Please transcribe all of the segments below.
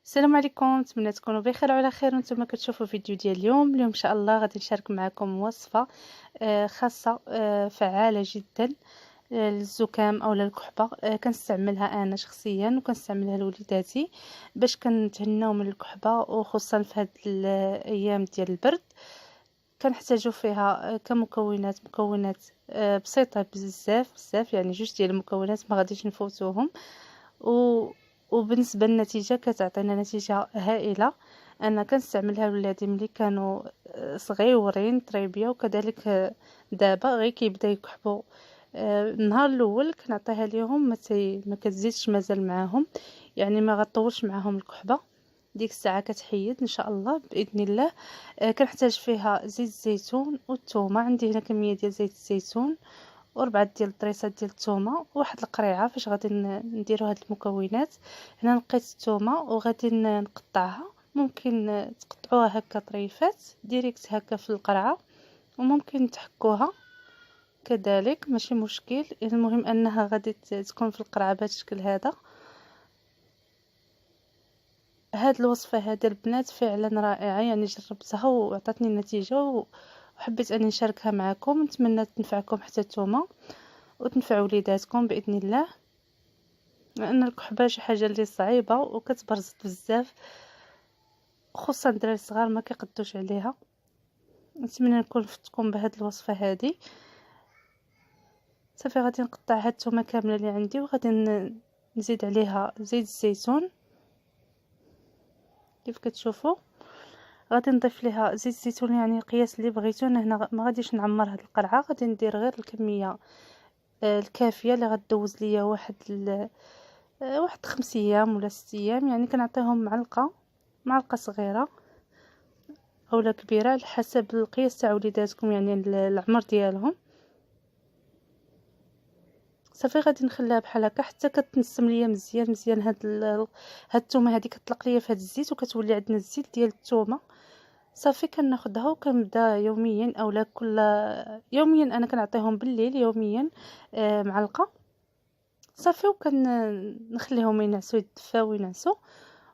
السلام عليكم، نتمنى تكونوا بخير وعلى خير وانتم كتشوفوا فيديو ديال اليوم ان شاء الله غادي نشارك معكم وصفه خاصه فعاله جدا للزكام او للكحبه. كنستعملها انا شخصيا وكنستعملها لوليداتي باش كنتهناو من الكحبه، وخصوصا في هاد الايام ديال البرد. كنحتاجو فيها مكونات بسيطه بزاف بزاف، يعني جوج ديال المكونات ما غاديش نفوتوهم. و وبالنسبه للنتيجه كتعطينا نتيجه هائله. انا كنستعملها لولادي ملي كانوا صغيورين طريبيه، وكذلك دابا غير كيبدا يكحبوا. النهار الاول كنعطيها ليهم ما كتزيدش مازال معاهم، يعني ما غطولش معاهم الكحبه. ديك الساعه كتحيد ان شاء الله باذن الله. كنحتاج فيها زيت الزيتون والثومه. عندي هنا كميه ديال زيت الزيتون وربعة ديال الطريسات ديال الثومه وواحد القريعه فاش غادي نديرو هاد المكونات. هنا نقيت الثومه وغادي نقطعها. ممكن تقطعوها هكا طريفات ديريكت هكا في القرعه، وممكن تحكوها كذلك ماشي مشكل. المهم انها غادي تكون في القرعه بهذا الشكل هذا. هاد الوصفه هذه البنات فعلا رائعه، يعني جربتها وعطاتني النتيجه وحبيت اني نشاركها معكم. نتمنى تنفعكم حتى نتوما وتنفع وليداتكم باذن الله، لان الكحبه شي حاجه اللي صعيبه وكتبرزط بزاف، خصوصا الدراري الصغار ما كيقدوش عليها. نتمنى نكون فتكم بهاد الوصفه هذه. صافي غادي نقطع هاد الثومه كامله اللي عندي، وغادي نزيد عليها زيت الزيتون كيف كتشوفوا. غادي نضيف ليها زيت الزيتون يعني القياس اللي بغيتو. انا هنا ما غاديش نعمر هاد القرعه، غادي ندير غير الكميه الكافيه اللي غدوز ليا واحد 5 ايام ولا 6 ايام. يعني كنعطيهم معلقه صغيره اولا كبيره على حسب القياس تاع وليداتكم، يعني العمر ديالهم. صافي غادي نخليها بحال هكا حتى كتنسم ليا مزيان مزيان. هاد الثومه هذه كتطلق ليا في هاد الزيت وكتولي عندنا الزيت ديال الثومه. صافي كناخدها وكنبدا يوميا اولا كل يوميا. انا كنعطيهم بالليل يوميا معلقه. صافي نخليهم ينعسوا يدفاو وينعسوا،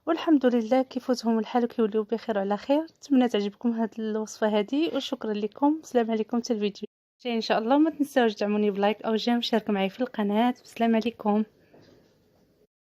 والحمد لله كيفوتهم الحال وكيوليو بخير وعلى خير. نتمنى تعجبكم هذه الوصفه هذه، وشكرا لكم. السلام عليكم حتى الفيديو جاي ان شاء الله. ما تنساوش دعموني بلايك او جيم، شاركوا معي في القناه. والسلام عليكم.